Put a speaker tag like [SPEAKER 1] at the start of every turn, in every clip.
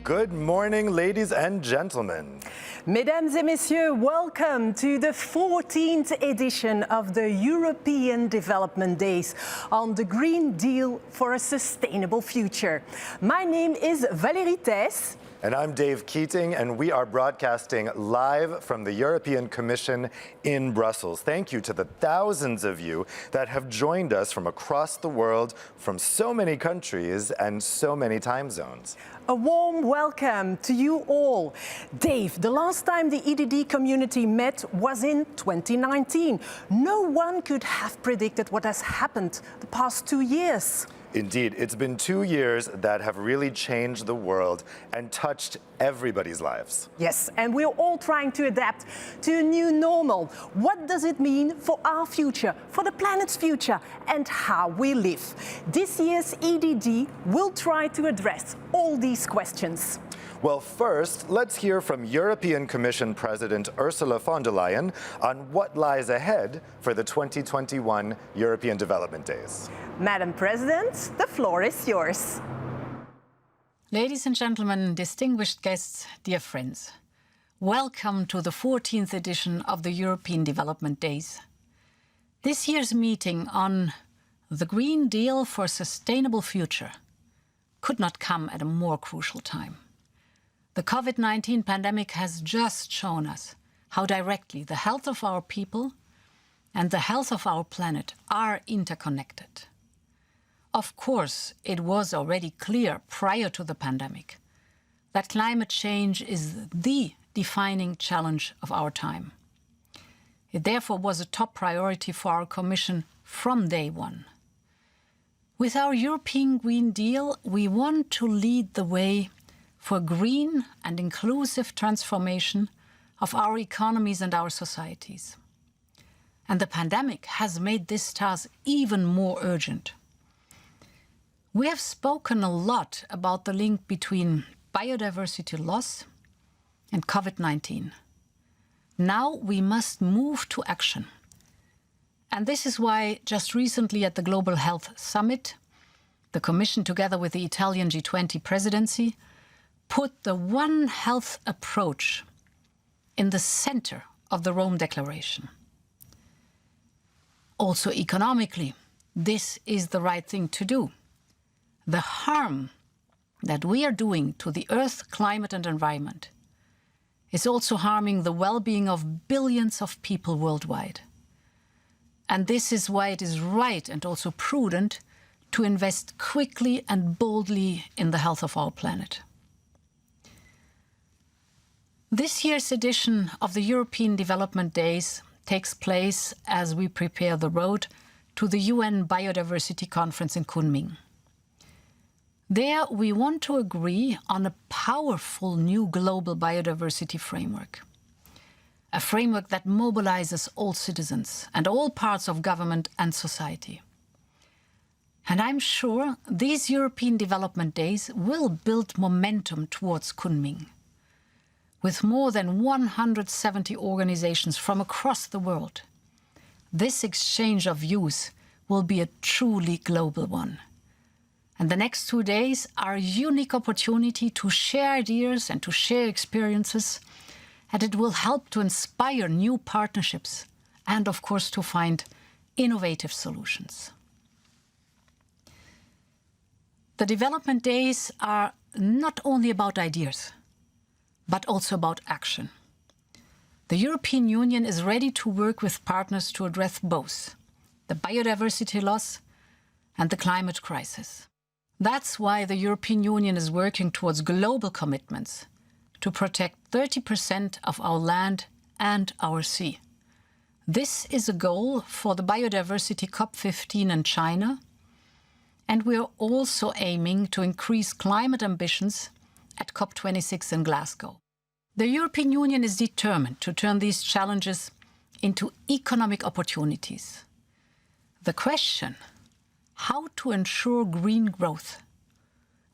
[SPEAKER 1] Good morning, ladies and gentlemen.
[SPEAKER 2] Mesdames et messieurs, welcome to the 14th edition of the European Development Days on the Green Deal for a Sustainable Future. My name is Valérie Thijs.
[SPEAKER 1] And I'm Dave Keating, and we are broadcasting live from the European Commission in Brussels. Thank you to the thousands of you that have joined us from across the world, from so many countries and so many time zones.
[SPEAKER 2] A warm welcome to you all. Dave, the last time the EDD community met was in 2019. No one could have predicted what has happened the past 2 years.
[SPEAKER 1] Indeed, it's been 2 years that have really changed the world and touched everybody's lives.
[SPEAKER 2] Yes, and we're all trying to adapt to a new normal. What does it mean for our future, for the planet's future, and how we live? This year's EDD will try to address all these questions.
[SPEAKER 1] Well, first, let's hear from European Commission President Ursula von der Leyen on what lies ahead for the 2021 European Development Days.
[SPEAKER 2] Madam President, the floor is yours.
[SPEAKER 3] Ladies and gentlemen, distinguished guests, dear friends, welcome to the 14th edition of the European Development Days. This year's meeting on the Green Deal for a Sustainable Future could not come at a more crucial time. The COVID-19 pandemic has just shown us how directly the health of our people and the health of our planet are interconnected. Of course, it was already clear prior to the pandemic that climate change is the defining challenge of our time. It therefore was a top priority for our Commission from day one. With our European Green Deal, we want to lead the way for green and inclusive transformation of our economies and our societies. And the pandemic has made this task even more urgent. We have spoken a lot about the link between biodiversity loss and COVID-19. Now we must move to action. And this is why just recently at the Global Health Summit, the Commission, together with the Italian G20 presidency, put the One Health approach in the center of the Rome Declaration. Also economically, this is the right thing to do. The harm that we are doing to the earth, climate and environment is also harming the well-being of billions of people worldwide. And this is why it is right and also prudent to invest quickly and boldly in the health of our planet. This year's edition of the European Development Days takes place as we prepare the road to the UN Biodiversity Conference in Kunming. There, we want to agree on a powerful new global biodiversity framework. A framework that mobilizes all citizens and all parts of government and society. And I'm sure these European Development Days will build momentum towards Kunming. With more than 170 organizations from across the world, this exchange of views will be a truly global one. And the next 2 days are a unique opportunity to share ideas and to share experiences, and it will help to inspire new partnerships and, of course, to find innovative solutions. The Development Days are not only about ideas, but also about action. The European Union is ready to work with partners to address both the biodiversity loss and the climate crisis. That's why the European Union is working towards global commitments to protect 30% of our land and our sea. This is a goal for the Biodiversity COP15 in China, and we are also aiming to increase climate ambitions at COP26 in Glasgow. The European Union is determined to turn these challenges into economic opportunities. The question, how to ensure green growth,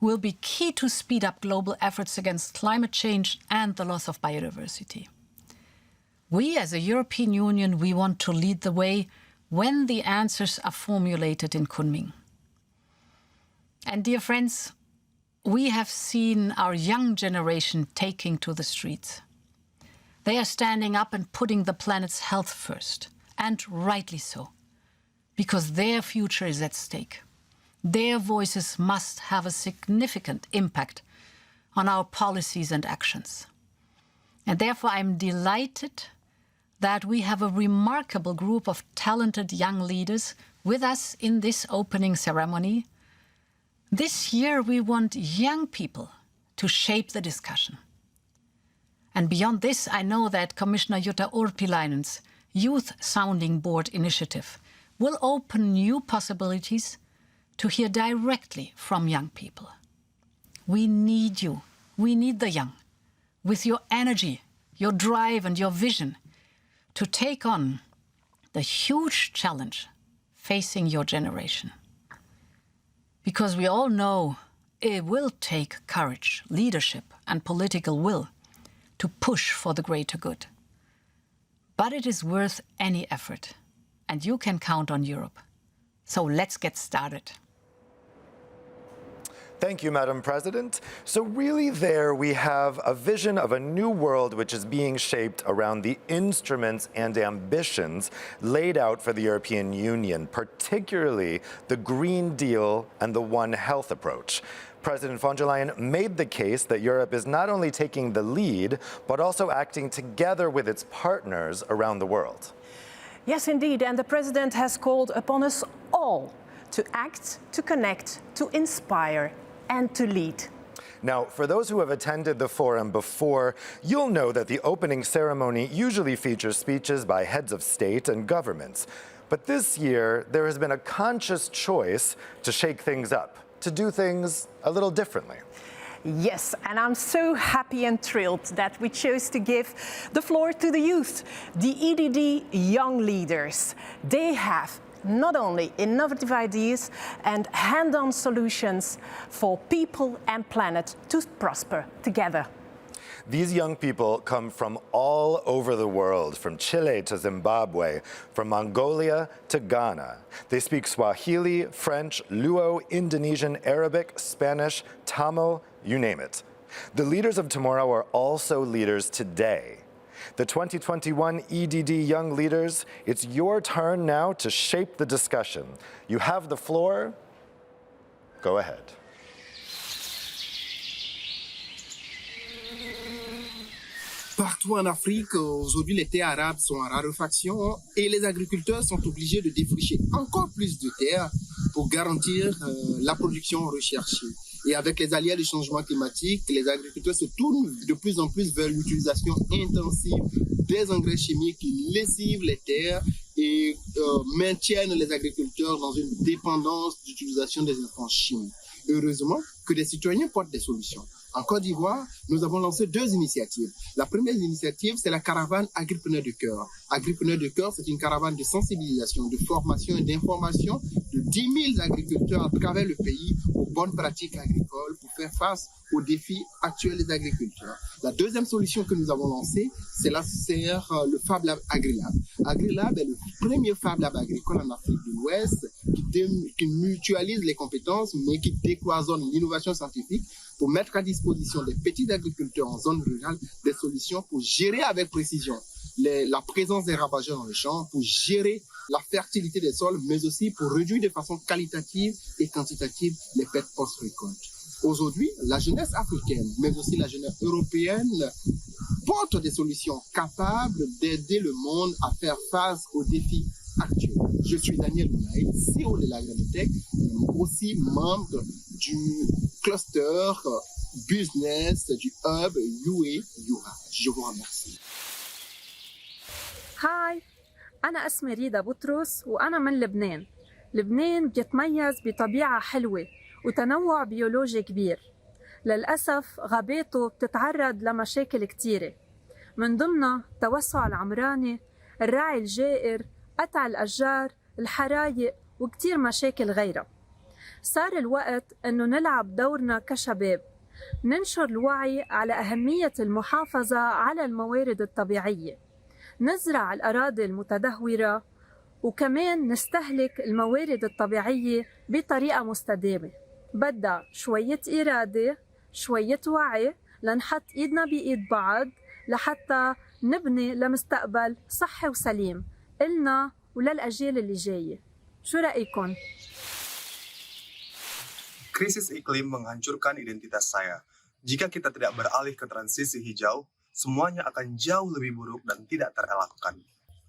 [SPEAKER 3] will be key to speed up global efforts against climate change and the loss of biodiversity. We, as a European Union, we want to lead the way when the answers are formulated in Kunming. And dear friends, we have seen our young generation taking to the streets. They are standing up and putting the planet's health first, and rightly so, because their future is at stake. Their voices must have a significant impact on our policies and actions. And therefore, I'm delighted that we have a remarkable group of talented young leaders with us in this opening ceremony. This year, we want young people to shape the discussion. And beyond this, I know that Commissioner Jutta Urpilainen's Youth Sounding Board initiative will open new possibilities to hear directly from young people. We need you. We need the young, with your energy, your drive and your vision, to take on the huge challenge facing your generation. Because we all know it will take courage, leadership and political will to push for the greater good. But it is worth any effort, and you can count on Europe. So let's get started.
[SPEAKER 1] Thank you, Madam President. So really there we have a vision of a new world which is being shaped around the instruments and ambitions laid out for the European Union, particularly the Green Deal and the One Health approach. President von der Leyen made the case that Europe is not only taking the lead, but also acting together with its partners around the world.
[SPEAKER 2] Yes, indeed, and the President has called upon us all to act, to connect, to inspire, and to lead.
[SPEAKER 1] Now, for those who have attended the forum before, you'll know that the opening ceremony usually features speeches by heads of state and governments. But this year, there has been a conscious choice to shake things up, to do things a little differently.
[SPEAKER 2] Yes, and I'm so happy and thrilled that we chose to give the floor to the youth, the EDD Young Leaders. They have not only innovative ideas and hand-on solutions for people and planet to prosper together.
[SPEAKER 1] These young people come from all over the world, from Chile to Zimbabwe, from Mongolia to Ghana. They speak Swahili, French, Luo, Indonesian, Arabic, Spanish, Tamil, you name it. The leaders of tomorrow are also leaders today. The 2021 EDD Young Leaders, it's your turn now to shape the discussion. You have the floor. Go ahead.
[SPEAKER 4] Partout en Afrique, aujourd'hui, les terres arables sont en raréfaction et les agriculteurs sont obligés de défricher encore plus de terres pour garantir la production recherchée. Et avec les aléas du changement climatique, les agriculteurs se tournent de plus en plus vers l'utilisation intensive des engrais chimiques qui lessivent les terres et maintiennent les agriculteurs dans une dépendance d'utilisation des intrants chimiques. Heureusement que des citoyens portent des solutions. En Côte d'Ivoire, nous avons lancé 2 initiatives. La première initiative, c'est la caravane Agripreneurs de cœur. Agripreneurs de cœur, c'est une caravane de sensibilisation, de formation et d'information de 10 000 agriculteurs à travers le pays aux bonnes pratiques agricoles pour faire face aux défis actuels des agriculteurs. La deuxième solution que nous avons lancée, c'est le Fab Lab AgriLab. AgriLab est le premier Fab Lab agricole en Afrique de l'Ouest qui mutualise les compétences, mais qui décloisonne l'innovation scientifique pour mettre à disposition des petits agriculteurs en zone rurale des solutions pour gérer avec précision la présence des ravageurs dans les champs, pour gérer la fertilité des sols, mais aussi pour réduire de façon qualitative et quantitative les pertes post-récolte. Aujourd'hui, la jeunesse africaine, mais aussi la jeunesse européenne, porte des solutions capables d'aider le monde à faire face aux défis actuels. Je suis Daniel Mounaï, CEO de l'Agranitech, aussi membre du cluster business du hub UA-UA. Je vous remercie.
[SPEAKER 5] هاي أنا اسمي ريدا بطرس وأنا من لبنان. لبنان بيتميز بطبيعة حلوة وتنوع بيولوجي كبير. للأسف غاباته بتتعرض لمشاكل كتيرة، من ضمنها التوسع العمراني، الرعي الجائر، قطع الأشجار، الحرايق وكتير مشاكل غيرها. صار الوقت إنه نلعب دورنا كشباب، ننشر الوعي على أهمية المحافظة على الموارد الطبيعية، نزرع الأراضي المتدهورة، وكمان نستهلك الموارد الطبيعية بطريقة مستدامة. بدها شوية إرادة، شوية وعي، لنحط إيدنا بإيد بعض لحتى نبني لمستقبل صحي وسليم إلنا وللأجيال اللي جاية. شو رأيكم؟
[SPEAKER 6] Krisis iklim menghancurkan identitas saya. Jika kita tidak beralih ke transisi hijau, semuanya akan jauh lebih buruk dan tidak terelakkan.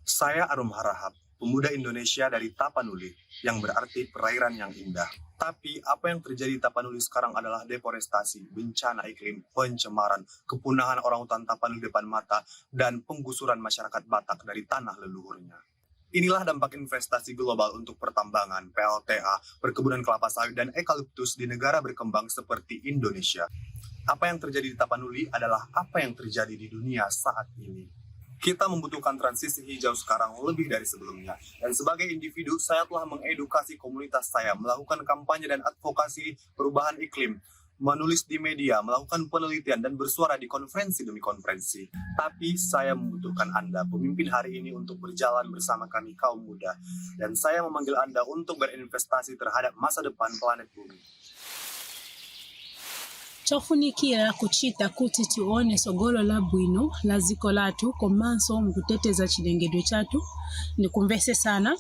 [SPEAKER 6] Saya Arum Harahap, pemuda Indonesia dari Tapanuli, yang berarti perairan yang indah. Tapi apa yang terjadi di Tapanuli sekarang adalah deforestasi, bencana iklim, pencemaran, kepunahan orangutan Tapanuli depan mata, dan penggusuran masyarakat Batak dari tanah leluhurnya. Inilah dampak investasi global untuk pertambangan, PLTA, perkebunan kelapa sawit, dan eukaliptus di negara berkembang seperti Indonesia. Apa yang terjadi di Tapanuli adalah apa yang terjadi di dunia saat ini. Kita membutuhkan transisi hijau sekarang lebih dari sebelumnya. Dan sebagai individu, saya telah mengedukasi komunitas saya, melakukan kampanye dan advokasi perubahan iklim, menulis di media, melakukan penelitian, dan bersuara di konferensi demi konferensi. Tapi saya membutuhkan Anda, pemimpin hari ini, untuk berjalan bersama kami kaum muda. Dan saya memanggil Anda untuk berinvestasi terhadap masa depan planet bumi.
[SPEAKER 7] Chofunikira kuchita kuti tione sogolo la bwino la ziko latu komanso mukuteteza chilengedwe chatu ni kumvesesana,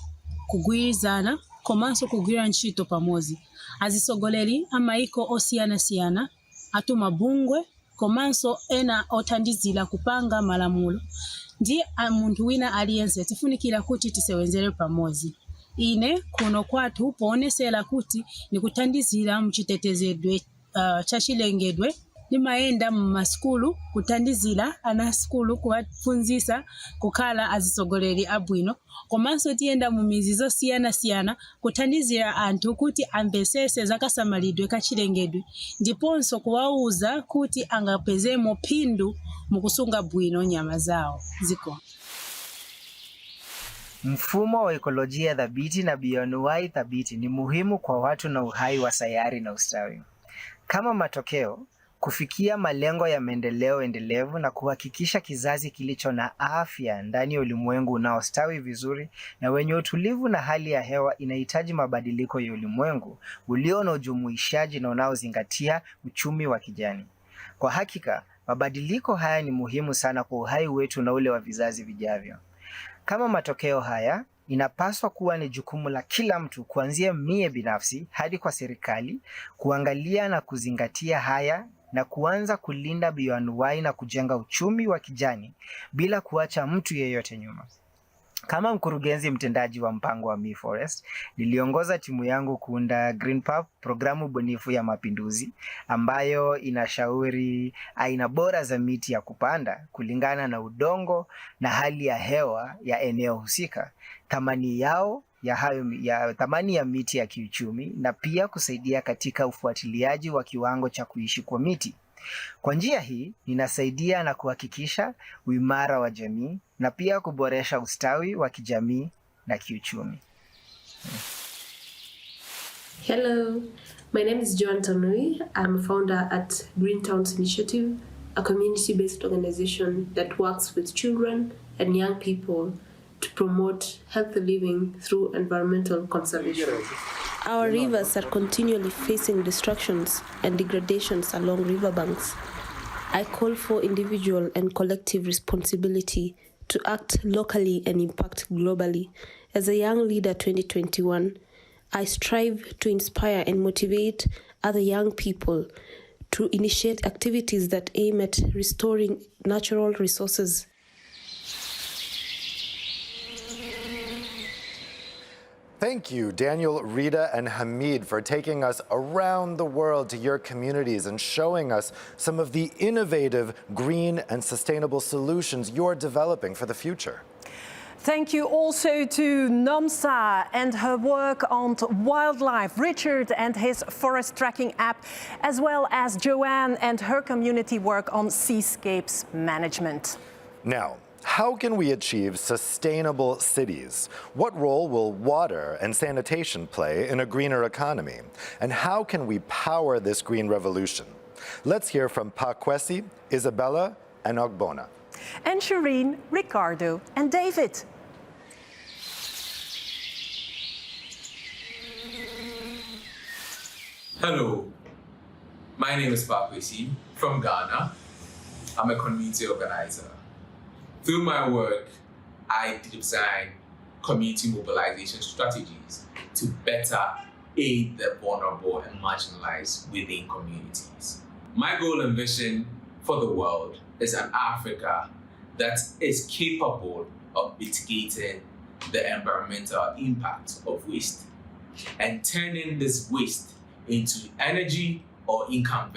[SPEAKER 7] kugwirizana, komanso kugwira ntchito pamodzi. Azisogoleri amaiko osiyana-siyana, atuma bungwe, komanso ena othandizira kupanga malamulo. Ndi muntu wina aliyense tifunikira kuti tisewenzere pamodzi. Ine kuno kwathu poonesera kuti nikuthandizira muchitetezedwe chachilengedwe. Nimaenda mumaskulu kuthandizira ana skulu kuwafunzisa kukhala azisogoleri abwino, komanso tiyenda mu mizi zosiyana-siyana kuthandizira anthu kuti amvesese zakasamalidwe kachilengedwe, ndiponso kuwauza kuti angapezemo phindu mukusunga bwino nyama zawo. Ziko
[SPEAKER 8] mfumo wa ekolojia thabiti na bioanuwai thabiti ni muhimu kwa watu na uhai wa sayari na ustawi. Kama matokeo, kufikia malengo ya maendeleo endelevu na kuhakikisha kizazi kilicho na afya ndani ya ulimwengu unaostawi vizuri na wenye utulivu na hali ya hewa inahitaji mabadiliko ya ulimwengu ulio na ujumuishaji na unaozingatia uchumi wa kijani. Kwa hakika, mabadiliko haya ni muhimu sana kwa uhai wetu na ule wa vizazi vijavyo. Kama matokeo haya, inapaswa kuwa ni jukumu la kila mtu, kuanzia mie binafsi hadi kwa serikali, kuangalia na kuzingatia haya na kuanza kulinda bioanuwai na kujenga uchumi wa kijani bila kuacha mtu yeyote nyuma. Kama mkurugenzi mtendaji wa mpango wa Me Forest, niliongoza timu yangu kuunda Green Path, programu bunifu ya mapinduzi ambayo inashauri aina bora za miti ya kupanda kulingana na udongo na hali ya hewa ya eneo husika, thamani ya miti ya kiuchumi, na pia kusaidia katika ufuatiliaji wa kiwango cha kuishi kwa miti. Kwa njia hii, ninasaidia na kuhakikisha uimara wa jamii na pia kuboresha ustawi wa kijamii na kiuchumi.
[SPEAKER 9] Hello, my name is Joan Tanui. I'm a founder at Green Towns Initiative, a community-based organization that works with children and young people to promote healthy living through environmental conservation. Our rivers are continually facing destructions and degradations along riverbanks. I call for individual and collective responsibility to act locally and impact globally. As a Young Leader 2021, I strive to inspire and motivate other young people to initiate activities that aim at restoring natural resources.
[SPEAKER 1] Thank you, Daniel, Rita, and Hamid, for taking us around the world to your communities and showing us some of the innovative, green, and sustainable solutions you're developing for the future.
[SPEAKER 2] Thank you also to Namsa and her work on wildlife, Richard and his forest tracking app, as well as Joanne and her community work on seascapes management.
[SPEAKER 1] Now, how can we achieve sustainable cities? What role will water and sanitation play in a greener economy? And how can we power this green revolution? Let's hear from Pakwesi, Isabella, and Ogbona.
[SPEAKER 2] And Shireen, Ricardo, and David.
[SPEAKER 10] Hello, my name is Pakwesi from Ghana. I'm a community organizer. Through my work, I design community mobilization strategies to better aid the vulnerable and marginalized within communities. My goal and vision for the world is an Africa that is capable of mitigating the environmental impact of waste and turning this waste into energy or income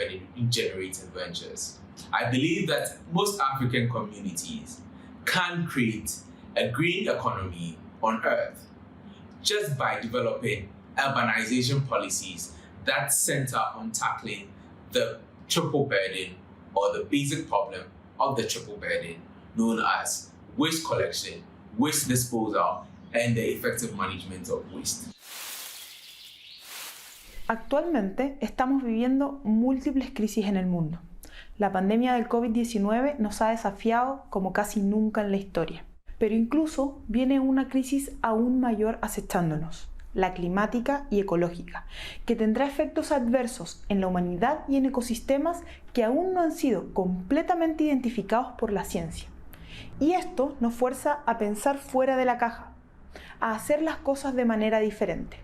[SPEAKER 10] generating ventures. I believe that most African communities can create a green economy on Earth just by developing urbanization policies that center on tackling the triple burden or the basic problem of the triple burden known as waste collection, waste disposal, and the effective management of waste.
[SPEAKER 11] Actualmente estamos viviendo múltiples crisis en el mundo. La pandemia del COVID-19 nos ha desafiado como casi nunca en la historia. Pero incluso viene una crisis aún mayor acechándonos, la climática y ecológica, que tendrá efectos adversos en la humanidad y en ecosistemas que aún no han sido completamente identificados por la ciencia. Y esto nos fuerza a pensar fuera de la caja, a hacer las cosas de manera diferente.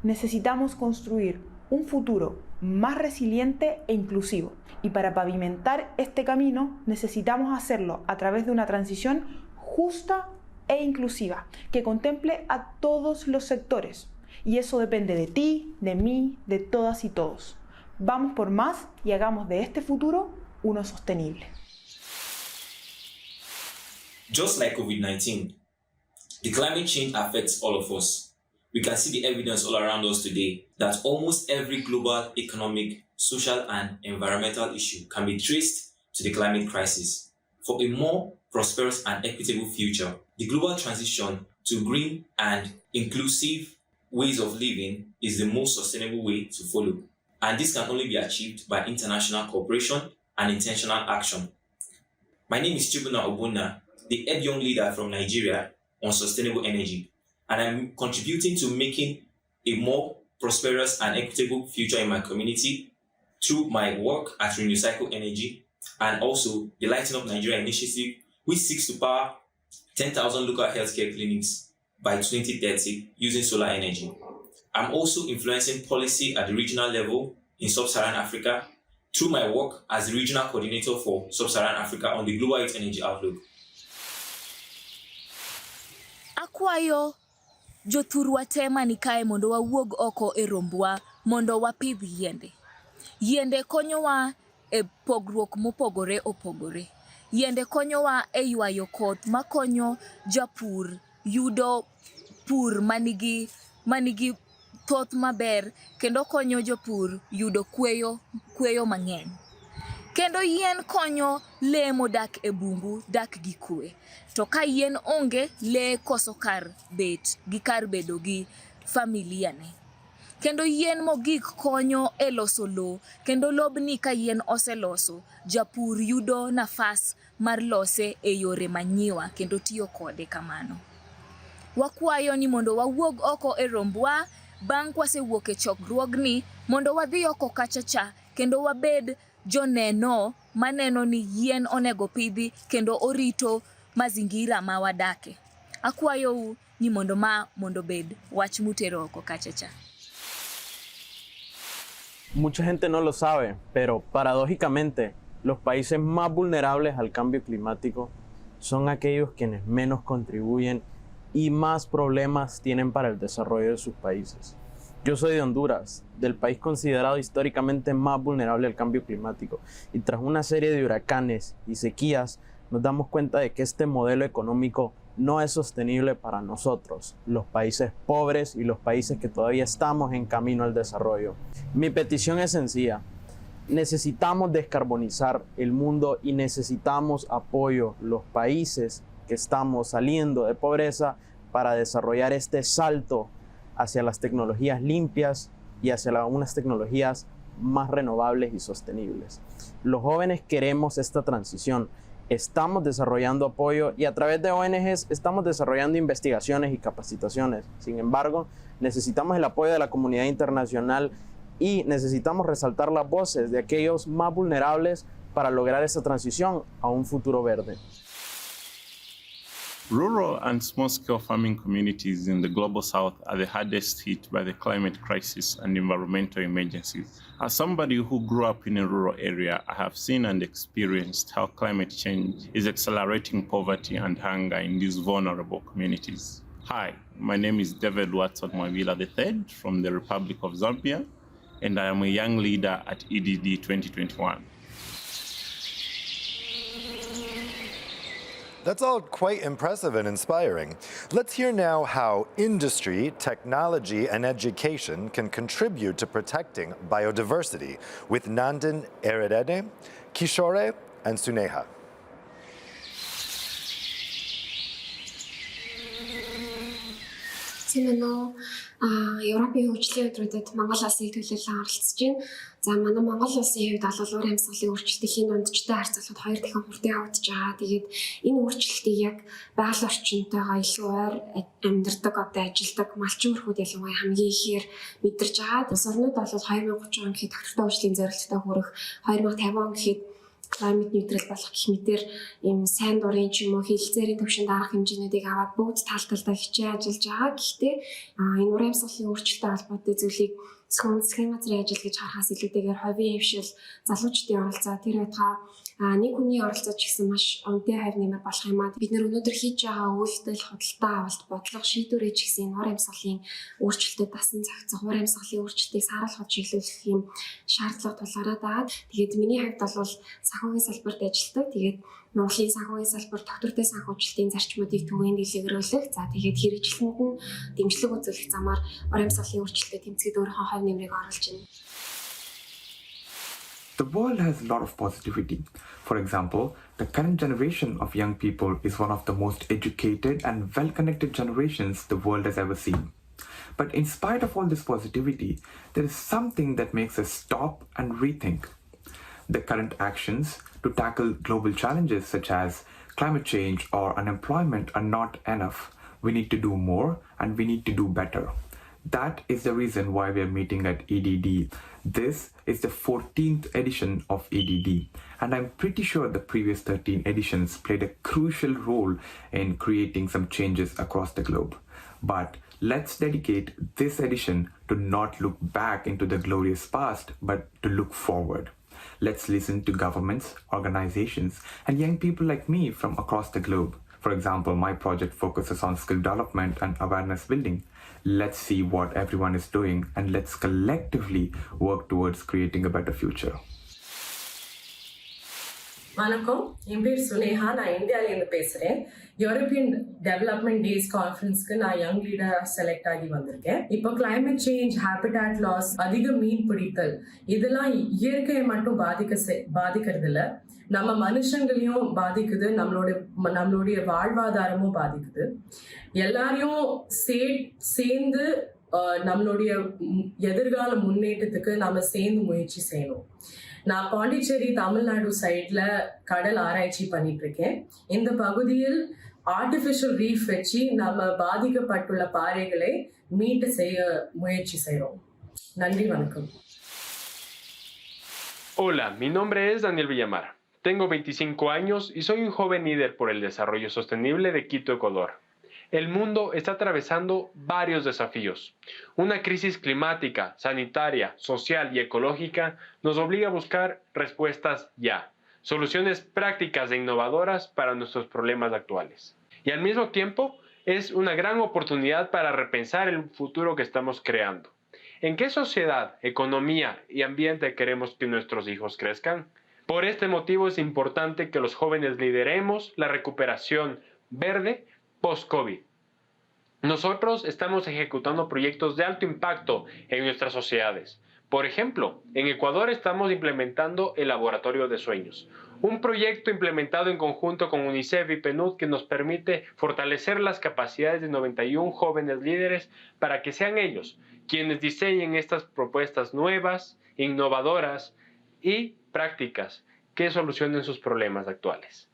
[SPEAKER 11] Necesitamos construir un futuro más resiliente e inclusivo. Y para pavimentar este camino necesitamos hacerlo a través de una transición justa e inclusiva que contemple a todos los sectores. Y eso depende de ti, de mí, de todas y todos. Vamos por más y hagamos de este futuro uno sostenible.
[SPEAKER 12] Just like COVID-19, the climate change affects all of us. We can see the evidence all around us today that almost every global economic, social, and environmental issue can be traced to the climate crisis. For a more prosperous and equitable future, the global transition to green and inclusive ways of living is the most sustainable way to follow. And this can only be achieved by international cooperation and intentional action. My name is Chibuna Obuna, the EDD Young Leader from Nigeria on sustainable energy. And I'm contributing to making a more prosperous and equitable future in my community through my work at Renew-Cycle Energy and also the Lighting Up Nigeria initiative, which seeks to power 10,000 local healthcare clinics by 2030 using solar energy. I'm also influencing policy at the regional level in Sub-Saharan Africa through my work as the regional coordinator for Sub-Saharan Africa on the Global Youth Energy Outlook.
[SPEAKER 13] Akwayo jothurwa te manikae mondo wawuog oko e rombwa mondo wapidh yiende. Yiende konyowa e pogruok mopogore opogore. Yiende konyowa e ywayo koth makonyo japur yudo pur manigi thoth maber kendo konyo jopur yudo kweyo mang'eny. Kendo yien konyo lee modak e bungu dak gi kwe. To ka yien onge, lee koso kar bet gi kar bedo gi familia ne. Kendo yien mogik konyo e loso lowo, kendo lobni ka yien oseloso, japur yudo nafas mar lose e yore manyiwa kendo tiyo kode kamano. Wakwayo ni mondo wawuog oko e rombwa bang' kwasewuok e chokruogni mondo wadhi oko kachacha kendo wabed joneno maneno ni yien onego pidhi kendo orito mazingira ma wadake. Akwayo ni mondo bed wach mutero oko kachacha.
[SPEAKER 14] Mucha gente no lo sabe, pero paradójicamente los países más vulnerables al cambio climático son aquellos quienes menos contribuyen y más problemas tienen para el desarrollo de sus países. Yo soy de Honduras, del país considerado históricamente más vulnerable al cambio climático, y tras una serie de huracanes y sequías, nos damos cuenta de que este modelo económico no es sostenible para nosotros, los países pobres y los países que todavía estamos en camino al desarrollo. Mi petición es sencilla. Necesitamos descarbonizar el mundo y necesitamos apoyo los países que estamos saliendo de pobreza para desarrollar este salto hacia las tecnologías limpias y hacia unas tecnologías más renovables y sostenibles. Los jóvenes queremos esta transición. Estamos desarrollando apoyo y a través de ONGs estamos desarrollando investigaciones y capacitaciones. Sin embargo, necesitamos el apoyo de la comunidad internacional y necesitamos resaltar las voces de aquellos más vulnerables para lograr esta transición a un futuro verde.
[SPEAKER 15] Rural and small-scale farming communities in the Global South are the hardest hit by the climate crisis and environmental emergencies. As somebody who grew up in a rural area, I have seen and experienced how climate change is accelerating poverty and hunger in these vulnerable communities. Hi, my name is David Watson Mwavila III from the Republic of Zambia, and I am a young leader at EDD 2021.
[SPEAKER 1] That's all quite impressive and inspiring. Let's hear now how industry, technology, and education can contribute to protecting biodiversity with Nandan Eredede, Kishore, and Suneha.
[SPEAKER 16] Европын хөгжлийн өдрүүдэд Монгол улсыг төлөөлөн оролцож байна. За манай Монгол улсын хувьд бол уур амьсгалын өөрчлөлтийн дундчтай харьцуулахад 2 дахин хүртээ явагдаж байгаа. Тэгээд энэ өөрчлөлтийг яг байгаль орчинтойгоо илүү ойр амьдардаг, ажилдаг малчин өрхүүд ялангуяа хамгийн ихээр мэдэрч байгаа. Улс орнууд бол 2030 он гэхэд тогтвортой хөгжлийн зорилттой хүрэх, 2050 он гэхэд climate neutral болох гэх мэтэр ийм сайн дурын ч юм уу хэлэлцээрийн төвшин дарах хэмжээнүүдийг аваад бүгд тал талдаа хичээн ажиллаж байгаа. Гэхдээ энэ ур амьсгалын өөрчлөлттэй холбоотой зүйлийг схем газрын ажил гэж харахаас илүүтэйгээр хувийн хвшил, залуучдын оролцоо тэр байтугай нэг хүний оролцоо ч гэсэн маш өндөр хавь нэмэр болох юм аа. Бид нэр өнөөдөр хийж байгаа үйлдэл, худалдаа авалт, бодлого шийдвэрээ ч гэсэн энэ ур амьсгалын өөрчлөлтөд дасан зохицох, ур амьсгалын өөрчлөлтийг сааруулах чиглүүлэх юм шаардлага тулгараад байгаа. Тэгээд миний хувьд бол санхүүгийн салбарт ажилладаг. Тэгээд Монголын санхүүгийн салбар доктортой санхүүжилтийн зарчмуудыг түгээн дэлгэрүүлэх. За тэгээд хэрэгжлэнд нь дэмжлэг үзүүлэх замаар ур амьсгалын өөрчлөлтөд тэмцээд өөрийнхөө хувь нэмрийг оруулж байна.
[SPEAKER 17] The world has a lot of positivity. For example, the current generation of young people is one of the most educated and well-connected generations the world has ever seen. But in spite of all this positivity, there is something that makes us stop and rethink. The current actions to tackle global challenges such as climate change or unemployment are not enough. We need to do more and we need to do better. That is the reason why we are meeting at EDD. This is the 14th edition of EDD, and I'm pretty sure the previous 13 editions played a crucial role in creating some changes across the globe. But let's dedicate this edition to not look back into the glorious past, but to look forward. Let's listen to governments, organizations, and young people like me from across the globe. For example, my project focuses on skill development and awareness building. Let's see what everyone is doing and let's collectively work towards creating a better future.
[SPEAKER 18] வணக்கம் என் பேர் சுனேகா நான் இந்தியாவிலேருந்து பேசுகிறேன் European development days கான்ஃபரன்ஸ்க்கு நான் young லீடராக select ஆகி வந்திருக்கேன் இப்போ கிளைமேட் சேஞ்ச் ஹேபிட்டாட் லாஸ் அதிக மீன் பிடித்தல் இதெல்லாம் இயற்கையை மட்டும் பாதிக்கிறது இல்லை நம்ம மனுஷங்களையும் பாதிக்குது நம்மளுடைய வாழ்வாதாரமும் பாதிக்குது எல்லாரையும் சேர்ந்து நம்மளுடைய எதிர்கால முன்னேற்றத்துக்கு நாம சேர்ந்து முயற்சி செய்யணும். நான் பாண்டிச்சேரி தமிழ்நாடு சைட்ல கடல் ஆராய்ச்சி பண்ணிட்டு இருக்கேன். இந்த பகுதியில் ஆர்டிஃபிஷியல் ரீஃப் வச்சு நம்ம பாதிக்கப்பட்டுள்ள பாறைகளை மீட்டு செய்ய முயற்சி செய்றோம். நன்றி வணக்கம்.
[SPEAKER 19] Hola, mi nombre es Daniel Villamar. Tengo 25 años y soy un joven líder por el desarrollo sostenible de Quito, Ecuador. El mundo está atravesando varios desafíos. Una crisis climática, sanitaria, social y ecológica nos obliga a buscar respuestas ya, soluciones prácticas e innovadoras para nuestros problemas actuales. Y al mismo tiempo es una gran oportunidad para repensar el futuro que estamos creando. ¿En qué sociedad, economía y ambiente queremos que nuestros hijos crezcan? Por este motivo es importante que los jóvenes lideremos la recuperación verde post-COVID. Nosotros estamos ejecutando proyectos de alto impacto en nuestras sociedades. Por ejemplo, en Ecuador estamos implementando el Laboratorio de Sueños, un proyecto implementado en conjunto con UNICEF y PNUD que nos permite fortalecer las capacidades de 91 jóvenes líderes para que sean ellos quienes diseñen estas propuestas nuevas, innovadoras y prácticas que solucionen sus problemas actuales.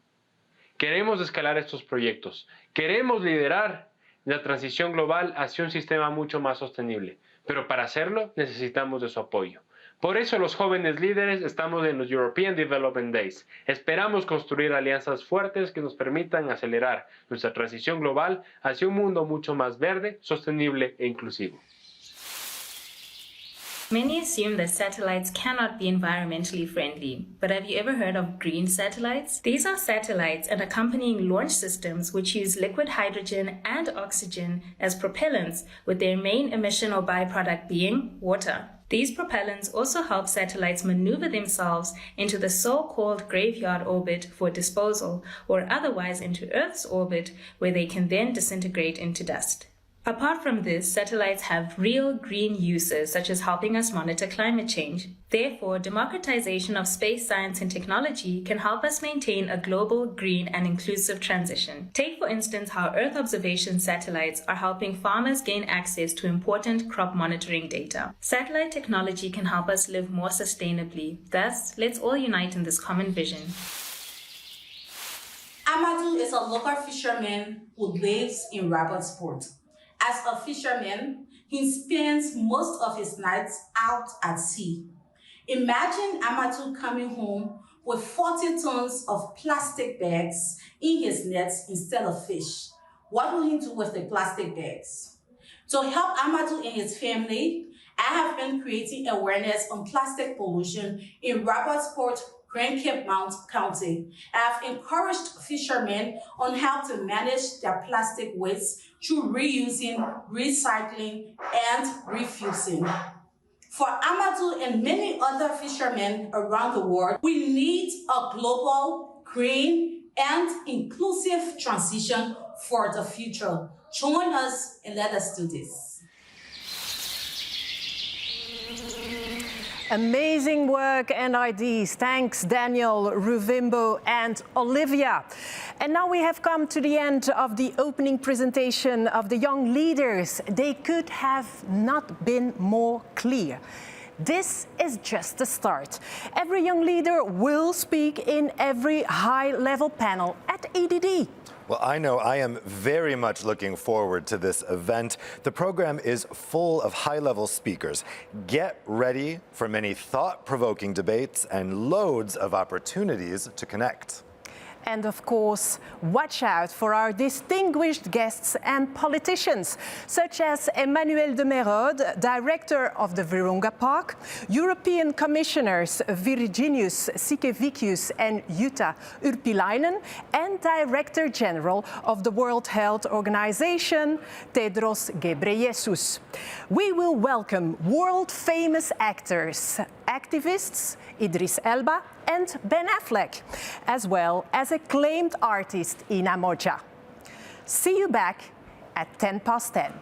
[SPEAKER 19] Queremos escalar estos proyectos, queremos liderar la transición global hacia un sistema mucho más sostenible, pero para hacerlo necesitamos de su apoyo. Por eso los jóvenes líderes estamos en los European Development Days. Esperamos construir alianzas fuertes que nos permitan acelerar nuestra transición global hacia un mundo mucho más verde, sostenible e inclusivo.
[SPEAKER 20] Many assume that satellites cannot be environmentally friendly, but have you ever heard of green satellites? These are satellites and accompanying launch systems which use liquid hydrogen and oxygen as propellants, with their main emission or byproduct being water. These propellants also help satellites maneuver themselves into the so-called graveyard orbit for disposal, or otherwise into Earth's orbit, where they can then disintegrate into dust. Apart from this, satellites have real green uses, such as helping us monitor climate change. Therefore, democratization of space science and technology can help us maintain a global, green, and inclusive transition. Take, for instance, how Earth observation satellites are helping farmers gain access to important crop monitoring data. Satellite technology can help us live more sustainably. Thus, let's all unite in this common vision.
[SPEAKER 21] Amadou is a local fisherman who lives in Robertsport. As a fisherman, he spends most of his nights out at sea. Imagine Amadou coming home with 40 tons of plastic bags in his nets instead of fish. What will he do with the plastic bags? To help Amadou and his family, I have been creating awareness on plastic pollution in Robertsport, Grand Cape Mount County. I have encouraged fishermen on how to manage their plastic waste through reusing, recycling, and refusing. For Amadou and many other fishermen around the world, we need a global, green, and inclusive transition for the future. Join us and let us do this.
[SPEAKER 2] Amazing work and ideas. Thanks, Daniel, Ruvimbo, and Olivia. And now we have come to the end of the opening presentation of the young leaders. They could have not been more clear. This is just the start. Every young leader will speak in every high-level panel at EDD.
[SPEAKER 1] Well, I know I am very much looking forward to this event. The program is full of high-level speakers. Get ready for many thought-provoking debates and loads of opportunities to connect.
[SPEAKER 2] And of course, watch out for our distinguished guests and politicians, such as Emmanuel de Merode, Director of the Virunga Park, European Commissioners Virginijus Sinkevicius and Jutta Urpilainen, and Director-General of the World Health Organization, Tedros Ghebreyesus. We will welcome world-famous actors, activists, Idris Elba and Ben Affleck, as well as acclaimed artist Ina Moja. See you back at 10 past 10.